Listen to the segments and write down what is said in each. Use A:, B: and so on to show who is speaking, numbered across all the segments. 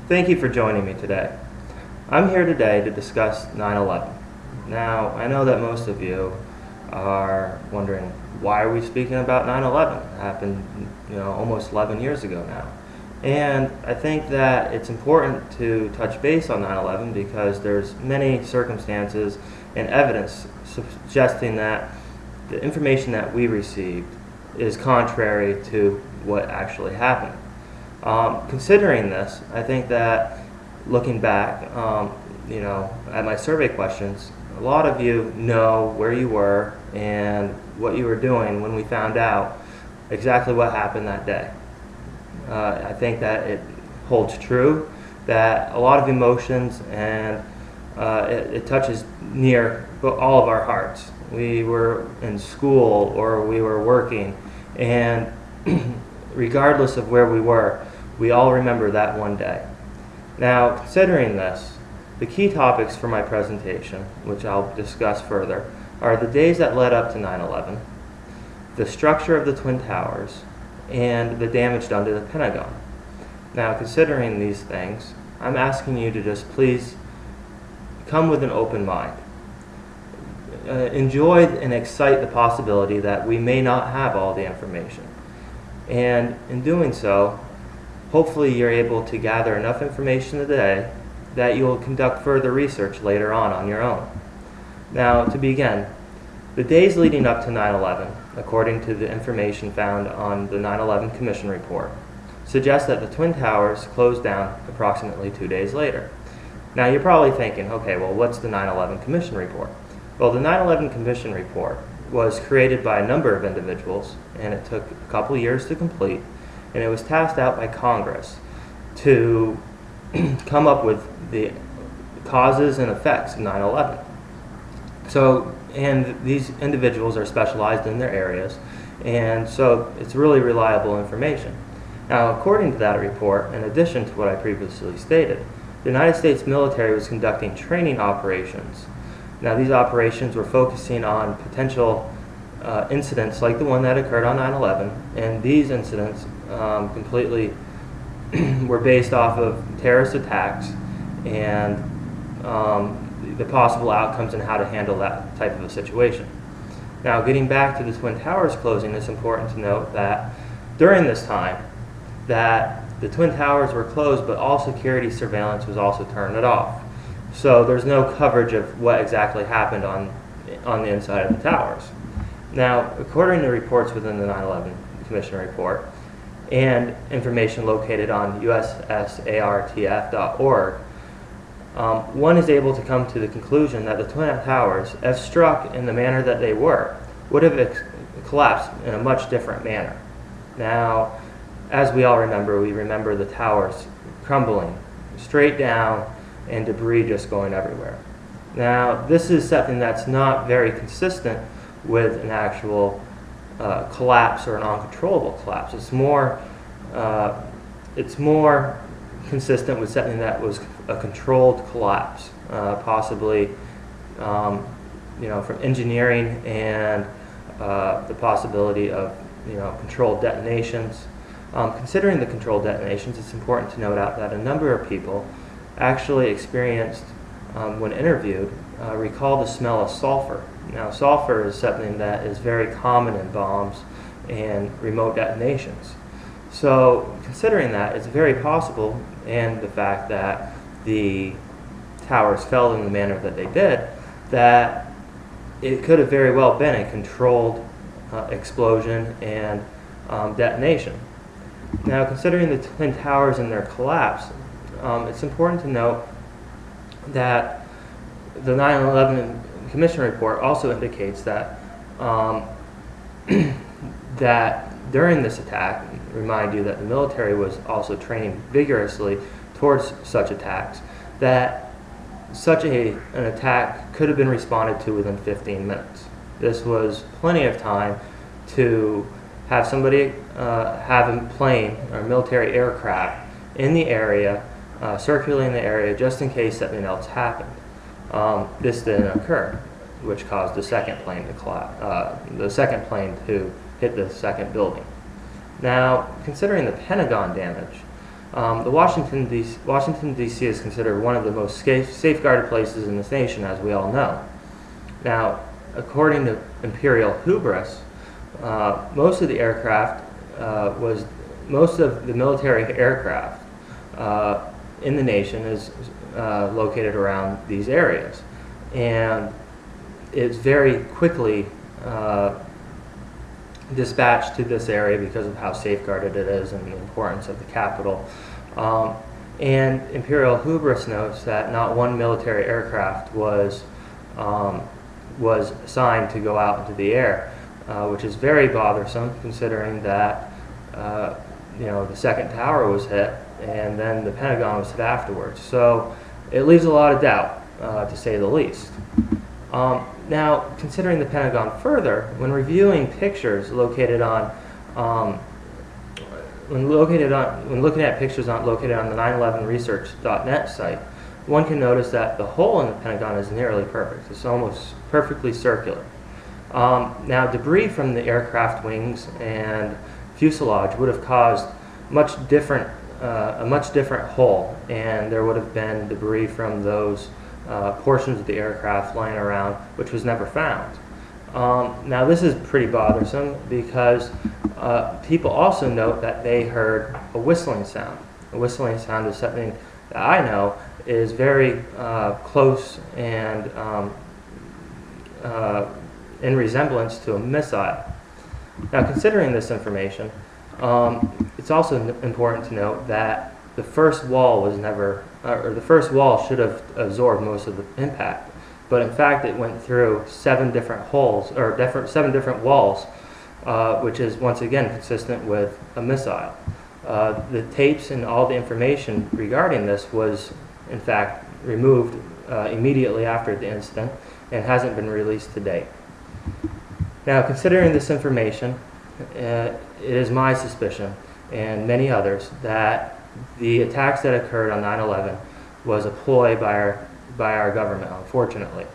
A: Thank you for joining me today. I'm here today to discuss 9/11. Now, I know that most of you are wondering, why are we speaking about 9/11? It happened, almost 11 years ago now. And I think that it's important to touch base on 9/11 because there's many circumstances and evidence suggesting that the information that we received is contrary to what actually happened. Considering this, I think that looking back, at my survey questions, a lot of you know where you were and what you were doing when we found out exactly what happened that day. I think that it holds true that a lot of emotions and it touches near all of our hearts. We were in school or we were working, and regardless of where we were, we all remember that one day. Now, considering this, the key topics for my presentation, which I'll discuss further, are the days that led up to 9/11, the structure of the Twin Towers, and the damage done to the Pentagon. Now, considering these things, I'm asking you to just please come with an open mind. Enjoy and excite the possibility that we may not have all the information. And in doing so, hopefully you're able to gather enough information today that you'll conduct further research later on your own. Now, to begin, the days leading up to 9/11, according to the information found on the 9/11 Commission report, suggest that the Twin Towers closed down approximately 2 days later. Now, you're probably thinking, okay, well, what's the 9/11 Commission report? Well, the 9/11 Commission report was created by a number of individuals, and it took a couple years to complete, and it was tasked out by Congress to come up with the causes and effects of 9/11. So, and these individuals are specialized in their areas, and so it's really reliable information. Now, according to that report, in addition to what I previously stated, the United States military was conducting training operations. Now, these operations were focusing on potential incidents like the one that occurred on 9/11, and these incidents completely were based off of terrorist attacks and the possible outcomes and how to handle that type of a situation. Now, getting back to the Twin Towers closing, it's important to note that during this time that the Twin Towers were closed, but all security surveillance was also turned off. So there's no coverage of what exactly happened on the inside of the towers. Now, according to reports within the 9/11 Commission report and information located on ussartf.org, one is able to come to the conclusion that the Twin Towers, if struck in the manner that they were, would have collapsed in a much different manner. Now, as we all remember, we remember the towers crumbling straight down and debris just going everywhere. Now, this is something that's not very consistent with an actual collapse or an uncontrollable collapse. It's more consistent with something that was a controlled collapse, possibly from engineering and the possibility of controlled detonations. Considering the controlled detonations, it's important to note out that a number of people actually experienced, when interviewed, recall the smell of sulfur. Now, sulfur is something that is very common in bombs and remote detonations. So, considering that, it's very possible, and the fact that the towers fell in the manner that they did, that it could have very well been a controlled explosion and detonation. Now, considering the Twin Towers and their collapse, it's important to note that the 9/11 Commission report also indicates that that during this attack, remind you that the military was also training vigorously towards such attacks, that such an attack could have been responded to within 15 minutes. This was plenty of time to have somebody have a plane or military aircraft in the area, circulating the area just in case something else happened. This didn't occur, which caused the second plane to collapse, the second plane to hit the second building. Now, considering the Pentagon damage, The Washington, D.C. is considered one of the most safeguarded places in this nation, as we all know. Now, according to imperial hubris, most of the military aircraft in the nation is located around these areas, and it's very quickly dispatched to this area because of how safeguarded it is and the importance of the capital. And imperial hubris notes that not one military aircraft was assigned to go out into the air, which is very bothersome considering that the second tower was hit and then the Pentagon was hit afterwards. So it leaves a lot of doubt, to say the least. Now, considering the Pentagon further, when reviewing pictures located on, when looking at pictures located on the 911research.net site, one can notice that the hole in the Pentagon is nearly perfect. It's almost perfectly circular. Now, debris from the aircraft wings and fuselage would have caused a much different hole, and there would have been debris from those portions of the aircraft lying around, which was never found. Now, this is pretty bothersome because people also note that they heard a whistling sound. A whistling sound is something that I know is very close and in resemblance to a missile. Now, considering this information, it's also important to note that the first wall was never, or the first wall should have absorbed most of the impact, but in fact it went through 7 different holes, or 7 different walls, which is once again consistent with a missile. The tapes and all the information regarding this was in fact removed immediately after the incident and hasn't been released to date. Now, considering this information, it is my suspicion, and many others, that the attacks that occurred on 9/11 was a ploy by our government, unfortunately.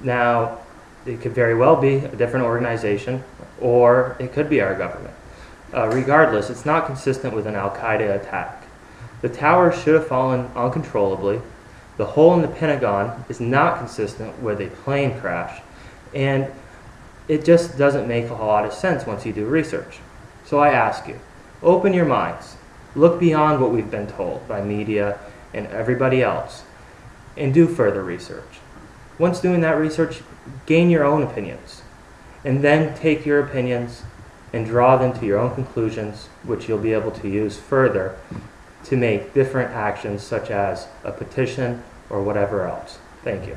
A: Now, it could very well be a different organization, or it could be our government. Regardless, it's not consistent with an Al-Qaeda attack. The tower should have fallen uncontrollably. The hole in the Pentagon is not consistent with a plane crash, and it just doesn't make a whole lot of sense once you do research. So I ask you, open your minds, look beyond what we've been told by media and everybody else, and do further research. Once doing that research, gain your own opinions, and then take your opinions and draw them to your own conclusions, which you'll be able to use further to make different actions such as a petition or whatever else. Thank you.